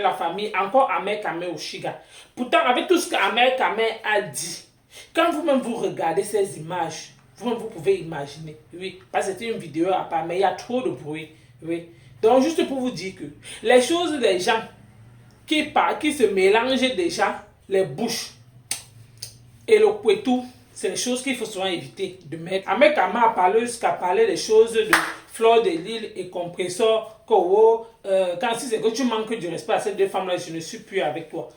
la famille, encore Ahmed Kamel Oshiga. Pourtant, avec tout ce qu'Ahmed Kamel a dit, quand vous-même vous regardez ces images, vous-même vous pouvez imaginer, oui, parce que c'était une vidéo à part, mais il y a trop de bruit, oui. Donc, juste pour vous dire que les choses des gens qui se mélangent déjà les bouches et le couetou, c'est les choses qu'il faut souvent éviter de mettre. Ahmed Kamel a parlé jusqu'à parler des choses de Fleur de Lille et Compressor, quand si c'est que tu manques du respect à ces deux femmes-là, je ne suis plus avec toi.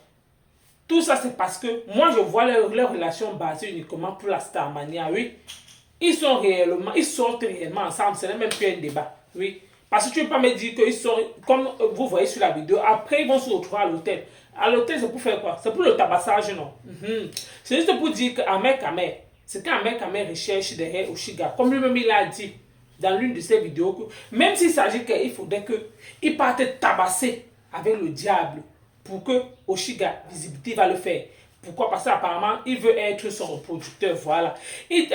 Tout ça, c'est parce que moi, je vois leur relation basée uniquement pour la Starmania, oui. Ils sortent réellement ensemble, ce n'est même plus un débat, oui. Parce que tu ne peux pas me dire qu'ils sont, comme vous voyez sur la vidéo, après ils vont se retrouver à l'hôtel. À l'hôtel, c'est pour faire quoi? C'est pour le tabassage, non? C'est juste pour dire qu'Ahmed Kamel, c'est qu'Ahmed Kamel recherche derrière Oshiga, comme lui-même il a dit dans l'une de ses vidéos, que même s'il s'agit qu'il faudrait qu'il parte tabasser avec le diable pour que Oshiga, visibilité, va le faire. Pourquoi? Parce qu'apparemment, il veut être son producteur, voilà.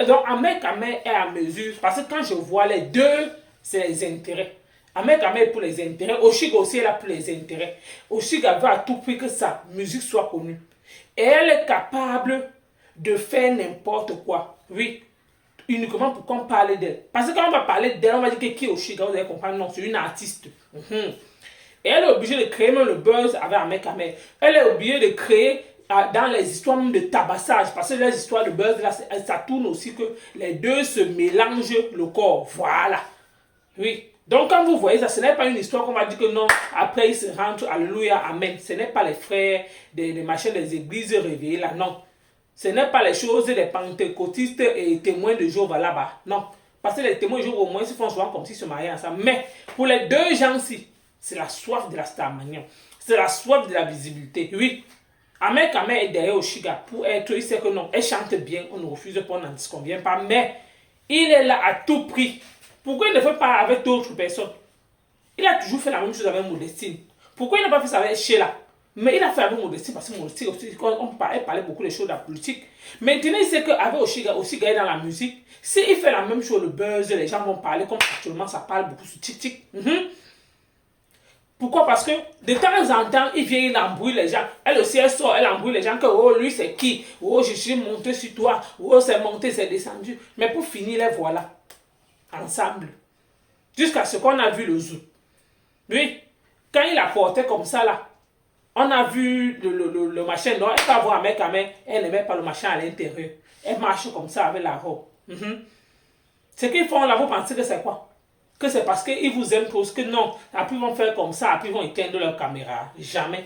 Donc, Ahmed Kamel est à mesure, parce que quand je vois les deux, c'est les intérêts. Ahmed Kamel est pour les intérêts, Oshiga aussi est là pour les intérêts. Oshiga veut à tout prix que sa musique soit connue. Et elle est capable de faire n'importe quoi. Oui, uniquement pour qu'on parle d'elle. Parce que quand on va parler d'elle, on va dire que qui est Oshiga, vous allez comprendre, non, c'est une artiste. Et elle est obligée de créer même le buzz avec Ahmed Kamel. Elle est obligée de créer dans les histoires de tabassage, parce que les histoires de buzz, là, ça tourne aussi que les deux se mélangent le corps. Voilà. Oui. Donc, quand vous voyez ça, ce n'est pas une histoire qu'on va dire que non, après ils se rentrent, alléluia, amen. Ce n'est pas les frères des machins des églises réveillées là, non. Ce n'est pas les choses des pentecôtistes et témoins de Jéhovah là-bas, non. Parce que les témoins de Jéhovah, au moins, ils font souvent comme s'ils se mariaient ensemble. Mais pour les deux gens-ci, c'est la soif de la Starmania. C'est la soif de la visibilité. Oui. Ahmed Kamel est derrière Oshiga pour être, il sait que non, elle chante bien, on ne refuse pas, on n'en disconvient pas, mais il est là à tout prix. Pourquoi il ne fait pas avec d'autres personnes? Il a toujours fait la même chose avec Modestine. Pourquoi il n'a pas fait ça avec Sheila? Mais il a fait avec Modestine parce que Modestine aussi, elle parlait beaucoup des choses de la politique. Maintenant, il sait qu'avec Oshiga est dans la musique. S'il fait la même chose, le buzz, les gens vont parler comme actuellement ça parle beaucoup sur TikTok. Pourquoi? Parce que de temps en temps, il vient, il embrouille les gens. Elle aussi, elle sort, elle embrouille les gens que oh, lui c'est qui? Oh, je suis monté sur toi. Oh, c'est monté, c'est descendu. Mais pour finir, les voilà. Ensemble. Jusqu'à ce qu'on a vu le zoo. Lui, quand il a porté comme ça là, on a vu le machin. Non, elle peut avoir un mec à main, elle ne met pas le machin à l'intérieur. Elle marche comme ça avec la robe. Ce qu'ils font là, vous pensez que c'est quoi? Que c'est parce qu'ils vous aiment tous, que non, après ils vont faire comme ça, après ils vont éteindre leur caméra. Jamais.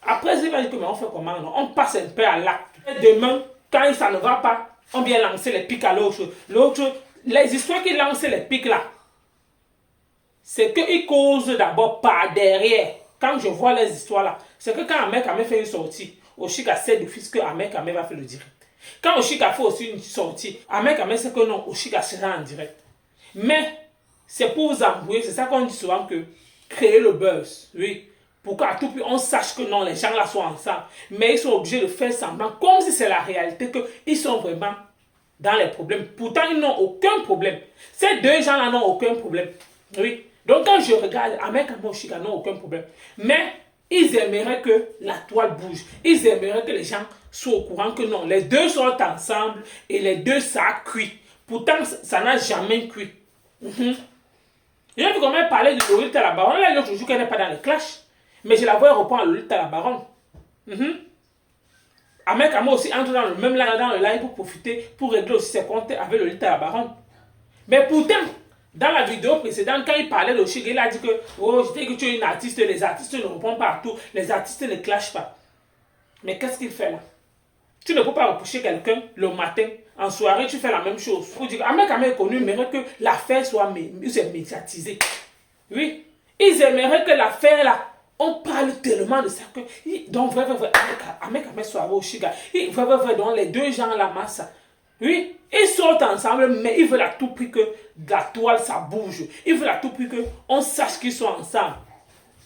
Après, ils vont dire que mais on fait comment? Non? On passe un peu à l'acte. Demain, quand ça ne va pas, on vient lancer les pics à l'autre. L'autre, les histoires qui lancent les pics là, c'est qu'ils causent d'abord par derrière. Quand je vois les histoires là, c'est que quand un mec a fait une sortie, Oshiga sait d'office que un mec va faire le direct. Quand Oshiga fait aussi une sortie, un mec sait que non, Oshiga sera en direct. Mais c'est pour vous embrouiller, c'est ça qu'on dit souvent que créer le buzz, oui. Pour qu'à tout prix on sache que non, les gens là sont ensemble. Mais ils sont obligés de faire semblant, comme si c'est la réalité, qu'ils sont vraiment dans les problèmes. Pourtant, ils n'ont aucun problème. Ces deux gens-là n'ont aucun problème. Oui. Donc, quand je regarde, Ahmed Kamel Oshiga n'ont aucun problème. Mais ils aimeraient que la toile bouge. Ils aimeraient que les gens soient au courant que non, les deux sont ensemble et les deux, ça a cuit. Pourtant, ça n'a jamais cuit. J'ai vu comment elle parlait de Lolita la Baronne. Là, l'autre jour qu'elle n'est pas dans le clash. Mais je la vois reprendre à Lolita la Baronne. Ahmed Kamel aussi entre dans le même live, dans le live pour profiter, pour régler aussi ses comptes avec Lolita la Baronne. Mais pourtant, dans la vidéo précédente, quand il parlait de Oshiga, il a dit que oh, je dis que tu es une artiste, les artistes ne répondent pas à tout, les artistes ne clashent pas. Mais qu'est-ce qu'il fait là? Tu ne peux pas reprocher quelqu'un le matin, en soirée, tu fais la même chose. Pour dire Ahmed Kamel est connu, mais que l'affaire soit médiatisée. Oui. Ils aimeraient que l'affaire là, on parle tellement de ça que. Donc, vrai, Ahmed Kamel soit avec Oshiga. Vrai, donc les deux gens la masse. Oui. Ils sortent ensemble, mais ils veulent à tout prix que la toile ça bouge. Ils veulent à tout prix qu'on sache qu'ils sont ensemble.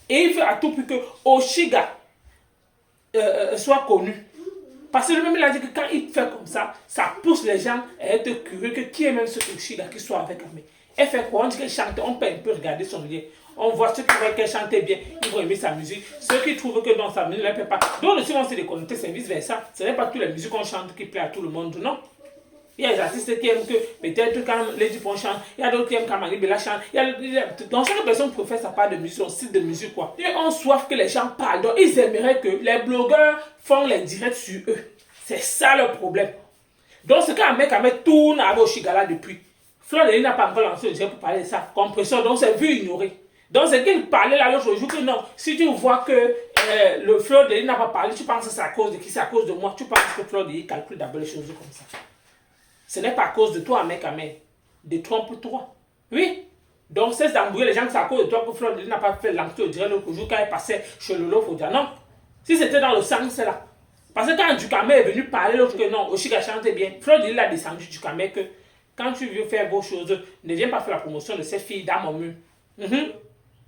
Et ils veulent à tout prix que Oshiga soit connu. Parce que lui-même, il a dit que quand il fait comme ça, ça pousse les gens à être curieux que qui est même ce Oshiga qui soit avec Ahmed. Elle fait quoi? On dit qu'elle chante, on peut un peu regarder son lien. On voit ceux qui voient qu'elle chantait bien, ils vont aimer sa musique. Ceux qui trouvent que dans sa musique, elle ne peut pas. Donc, si on s'est déconnecté, c'est vice-versa. Ce n'est pas toutes les musiques qu'on chante qui plaît à tout le monde, non. Il y a des artistes qui aiment que peut-être quand Lady Pon chante, il y a d'autres qui aiment quand Marie Bella chante. Donc chaque personne préfère sa part de musique, son style de musique quoi. Ils ont soif que les gens parlent, donc ils aimeraient que les blogueurs font les directs sur eux. C'est ça le problème. Donc ce qu'un mec tourne avec Oshigala depuis. Fleur de Lys n'a pas encore lancé le direct pour parler de ça. Compression, donc c'est vu ignorer. Donc c'est qu'il parlait là l'autre jour que non, si tu vois que le Fleur de Lys n'a pas parlé, tu penses que c'est à cause de qui? C'est à cause de moi. Tu penses que Fleur de Lys calcule d'abord les choses comme ça. Ce n'est pas à cause de toi, mec, de trompe-toi. Oui. Donc, c'est d'embrouiller les gens que c'est à cause de toi que Fleur de Lys n'a pas fait l'entrée au direct l'autre jour quand elle passait chez Lolo, il faut dire non. Si c'était dans le sang, c'est là. Parce que quand Dukame est venu parler l'autre que non, Oshiga chantait bien, Fleur de Lys a descendu Dukame que quand tu veux faire vos choses, ne viens pas faire la promotion de cette fille dans mon mur.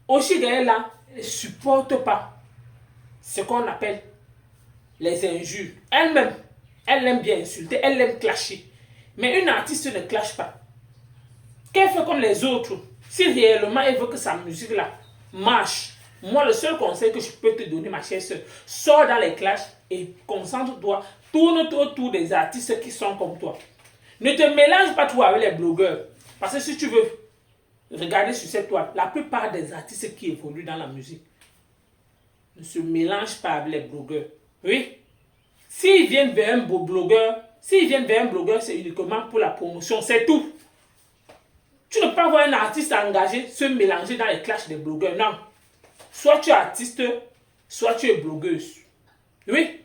Oshiga est là, elle ne supporte pas ce qu'on appelle les injures. Elle-même, elle aime bien insulter, elle aime clasher. Mais une artiste ne clash pas. Qu'elle fait comme les autres. Si réellement elle veut que sa musique là marche, moi le seul conseil que je peux te donner, ma chère soeur, sors dans les clashs et concentre-toi, tourne-toi autour des artistes qui sont comme toi. Ne te mélange pas trop avec les blogueurs. Parce que si tu veux regarder sur cette toile, la plupart des artistes qui évoluent dans la musique ne se mélangent pas avec les blogueurs. Oui. S'ils viennent vers un beau blogueur, c'est uniquement pour la promotion, c'est tout. Tu ne peux pas voir un artiste engagé se mélanger dans les clashs des blogueurs, non. Soit tu es artiste, soit tu es blogueuse. Oui.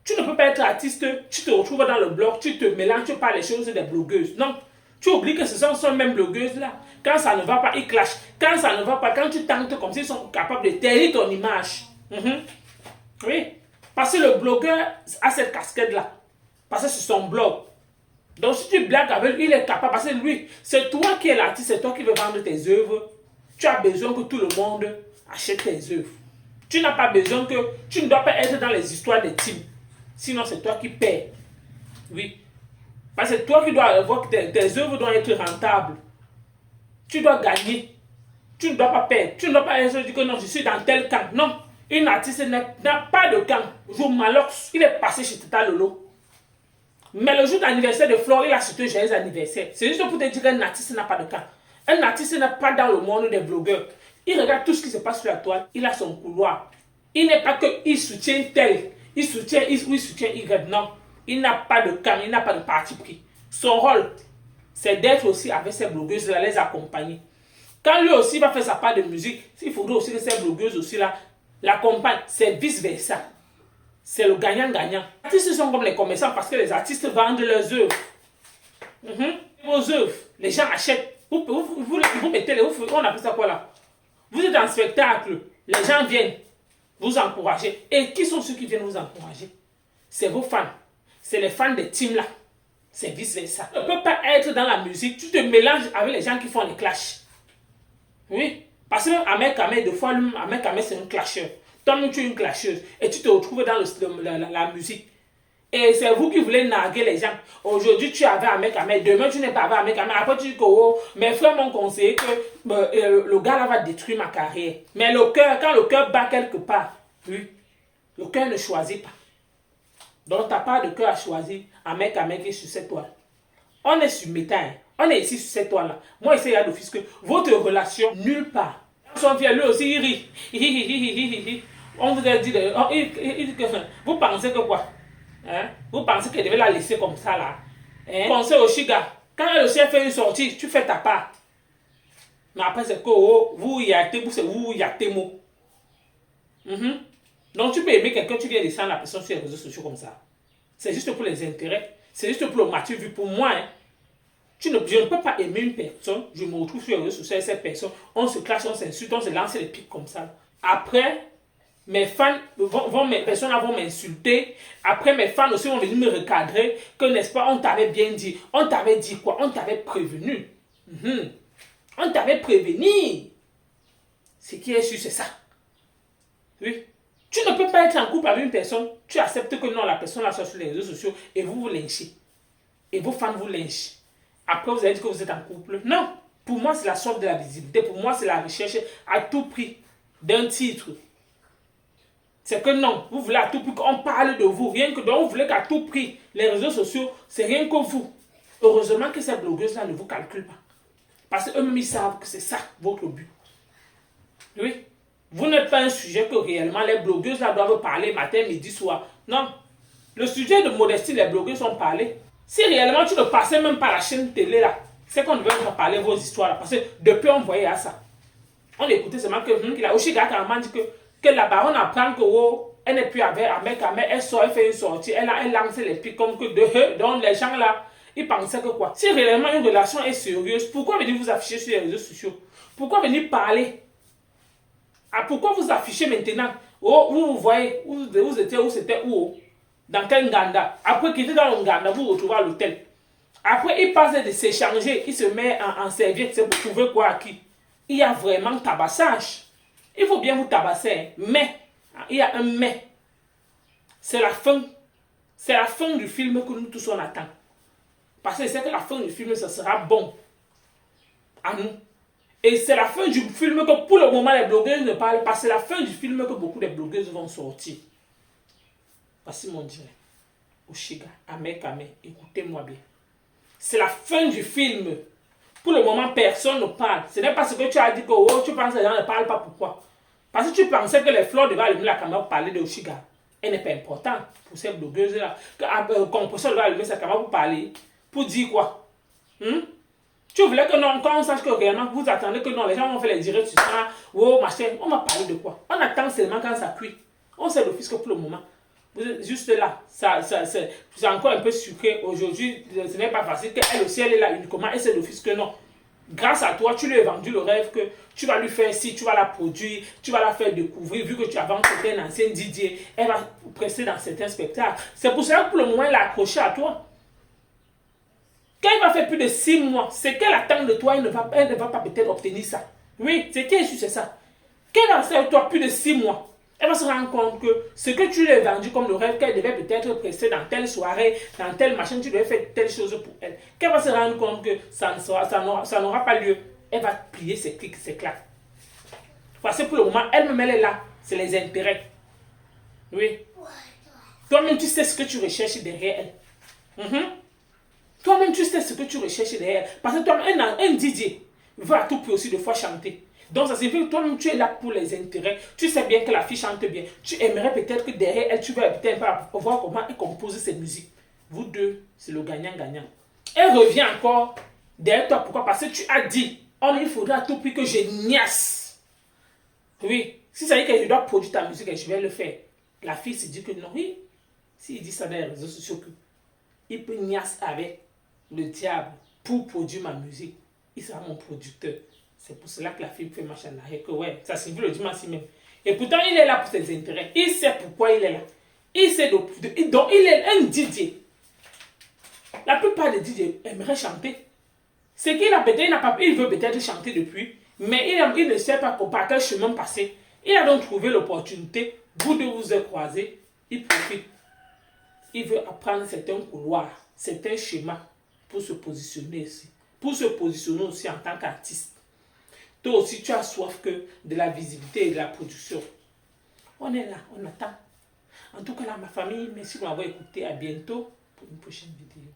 Tu ne peux pas être artiste, tu te retrouves dans le blog, tu te mélanges, tu parles les choses des blogueuses. Non. Tu oublies que ce sont ces mêmes blogueuses-là. Quand ça ne va pas, ils clashent. Quand ça ne va pas, quand tu tentes comme s'ils sont capables de terrir ton image. Oui. Parce que le blogueur a cette casquette-là. Parce que c'est son blog. Donc si tu blagues avec lui, il est capable. Parce que lui, c'est toi qui es l'artiste, c'est toi qui veux vendre tes œuvres. Tu as besoin que tout le monde achète tes œuvres. Tu n'as pas besoin que... Tu ne dois pas être dans les histoires des teams. Sinon, c'est toi qui perds. Oui. Parce que c'est toi qui dois avoir... Tes œuvres doivent être rentables. Tu dois gagner. Tu ne dois pas perdre. Tu ne dois pas dire que non, je suis dans tel camp. Non. Une artiste n'a pas de camp. Le jour Malox, il est passé chez Tata Lolo. Mais le jour d'anniversaire de Flore, il a souhaité joyeux anniversaire. C'est juste pour te dire qu'un artiste n'a pas de camp. Un artiste n'est pas dans le monde des blogueurs. Il regarde tout ce qui se passe sur la toile. Il a son couloir. Il n'est pas qu'il soutient tel. Il soutient Y. Non. Il n'a pas de camp. Il n'a pas de parti pris. Son rôle, c'est d'être aussi avec ces blogueuses, là, les accompagner. Quand lui aussi va faire sa part de musique, il faudrait aussi que ces blogueuses aussi là l'accompagnent. C'est vice-versa. C'est le gagnant-gagnant. Les artistes sont comme les commerçants parce que les artistes vendent leurs œuvres. Vos œuvres, les gens achètent. Vous mettez les... On appelle ça quoi là? Vous êtes en spectacle. Les gens viennent vous encourager. Et qui sont ceux qui viennent vous encourager? C'est vos fans. C'est les fans des teams là. C'est vice-versa. Tu ne peux pas être dans la musique. Tu te mélanges avec les gens qui font les clashs. Oui. Parce que Ahmed Kamel, deux fois, Ahmed Kamel, c'est un clasheur. Toi-même, tu es une clasheuse. Et tu te retrouves dans la musique. Et c'est vous qui voulez narguer les gens. Aujourd'hui, tu es avec Ahmed Kamel. Demain, tu n'es pas avec Ahmed Kamel. Après, tu dis que oh, mes frères m'ont conseillé que le gars là va détruire ma carrière. Mais le cœur, quand le cœur bat quelque part, oui, le cœur ne choisit pas. Donc, tu n'as pas de cœur à choisir Ahmed Kamel qui est sur cette toile. On est sur Métain. On est ici sur cette toile-là. Moi, ici, il y a l'office que votre relation, nulle part. Son vieux, lui aussi, il rit. On vous a dit, vous pensez que quoi? Hein? Vous pensez qu'elle devait la laisser comme ça là? Hein? Pensez au Chiga. Quand elle aussi fait une sortie, tu fais ta part. Mais après, c'est que oh, vous y a tes mots. Donc, tu peux aimer quelqu'un, tu viens descendre la personne sur les réseaux sociaux comme ça. C'est juste pour les intérêts. C'est juste pour le mature vu. Pour moi, hein, je ne peux pas aimer une personne. Je me retrouve sur les réseaux sociaux avec cette personne. On se clash, on s'insulte, on se lance les pics comme ça. Après, mes fans mes personnes vont m'insulter. Après, mes fans aussi vont venir me recadrer. Que n'est-ce pas, on t'avait bien dit. On t'avait dit quoi? On t'avait prévenu. On t'avait prévenu. Ce qui est sûr, c'est ça. Oui. Tu ne peux pas être en couple avec une personne. Tu acceptes que non, la personne la soit sur les réseaux sociaux et vous vous lynchez. Et vos fans vous lynchent. Après, vous allez dire que vous êtes en couple. Non. Pour moi, c'est la soif de la visibilité. Pour moi, c'est la recherche à tout prix d'un titre. C'est que non, vous voulez à tout prix qu'on parle de vous. Rien que donc, vous voulez qu'à tout prix, les réseaux sociaux, c'est rien que vous. Heureusement que ces blogueuses-là ne vous calculent pas. Parce qu'eux-mêmes, ils savent que c'est ça, votre but. Oui. Vous n'êtes pas un sujet que réellement les blogueuses-là doivent parler matin, midi, soir. Non. Le sujet de modestie, les blogueuses ont parlé. Si réellement tu ne passais même pas la chaîne télé là, c'est qu'on devait pas parler vos histoires là. Parce que depuis, on voyait à ça. On écoutait seulement que la Oshiga carrément dit que la baronne apprend que elle n'est plus avec elle sort, elle fait une sortie, elle lance les pics comme que donc les gens là, ils pensaient que quoi. Si réellement une relation est sérieuse, pourquoi venir vous afficher sur les réseaux sociaux? Pourquoi venir parler? Ah, pourquoi vous affichez maintenant? Oh, vous voyez, vous étiez où c'était où? Dans quel Nganda? Après quitter dans le Nganda, vous vous retrouvez à l'hôtel. Après, il passe de s'échanger, il se met en serviette, c'est pour trouver quoi à qui? Il y a vraiment tabassage. Il faut bien vous tabasser, mais, il y a un mais. C'est la fin. C'est la fin du film que nous tous on attend. Parce que c'est que la fin du film, ça sera bon à nous. Et c'est la fin du film que pour le moment les blogueuses ne parlent pas. C'est la fin du film que beaucoup de blogueuses vont sortir. Voici mon dirait. Oshiga, Ahmed Kame, écoutez-moi bien. C'est la fin du film. Pour le moment, personne ne parle. Ce n'est pas ce que tu as dit que oh, tu penses que les gens ne parlent pas. Pourquoi? Parce que tu pensais que les fleurs devaient allumer la caméra pour parler de Oshiga. Elle n'est pas importante pour ces blogueuses-là. Composeur devait allumer sa caméra pour parler. Pour dire quoi? Tu voulais que non, quand on sache que réellement vous attendez que non, les gens vont faire les directs sur ça, oh machin, on va parler de quoi? On attend seulement quand ça cuit. On sait d'office que pour le moment, vous êtes juste là, c'est encore un peu sucré. Aujourd'hui, ce n'est pas facile qu'elle aussi, elle est là uniquement, et c'est d'office que non. Grâce à toi, tu lui as vendu le rêve que tu vas lui faire ci, tu vas la produire, tu vas la faire découvrir, vu que tu as vendu un ancien DJ, elle va presser dans certains spectacles. C'est pour ça que pour le moment, elle a accroché à toi. Quand elle va faire plus de 6 mois, c'est qu'elle attend de toi, elle ne va pas peut-être obtenir ça. Oui, c'est qu'elle c'est ça. Quand elle va faire avec toi plus de 6 mois, elle va se rendre compte que ce que tu lui as vendu comme le rêve qu'elle devait peut-être presser dans telle soirée, dans telle machin, tu devais faire telle chose pour elle. Qu'elle va se rendre compte que ça n'aura pas lieu. Elle va plier ses clics, ses claques. Parce que pour le moment, elle-même, elle est là. C'est les intérêts. Oui. Toi-même, tu sais ce que tu recherches derrière elle. Toi-même, tu sais ce que tu recherches derrière. Parce que toi-même, un DJ veut à tout prix aussi de fois chanter. Donc, ça signifie que toi-même, tu es là pour les intérêts. Tu sais bien que la fille chante bien. Tu aimerais peut-être que derrière elle, tu vas peut-être voir comment elle compose ses musiques. Vous deux, c'est le gagnant-gagnant. Elle revient encore derrière toi. Pourquoi? Parce que tu as dit, oh, mais il faudra à tout prix que je niasse. Oui. Si ça veut dire que je dois produire ta musique et je vais le faire. La fille se dit que non, oui. S'il dit ça dans les réseaux sociaux, il peut niasse avec le diable pour produire ma musique. Il sera mon producteur. C'est pour cela que la fille fait machin là. Et que ouais, ça signifie le dimanche même. Et pourtant, il est là pour ses intérêts. Il sait pourquoi il est là. Il sait donc il est un DJ. La plupart des DJ aimeraient chanter. C'est qu'il a peut-être, il veut peut-être chanter depuis, mais il ne sait pas par quel chemin passer. Il a donc trouvé l'opportunité. Vous deux vous êtes croisés. Il profite. Il veut apprendre certains couloirs, certains schémas pour se positionner ici. Pour se positionner aussi en tant qu'artiste. Toi aussi, tu as soif que de la visibilité et de la production. On est là, on attend. En tout cas, là, ma famille, merci de m'avoir écouté. À bientôt pour une prochaine vidéo.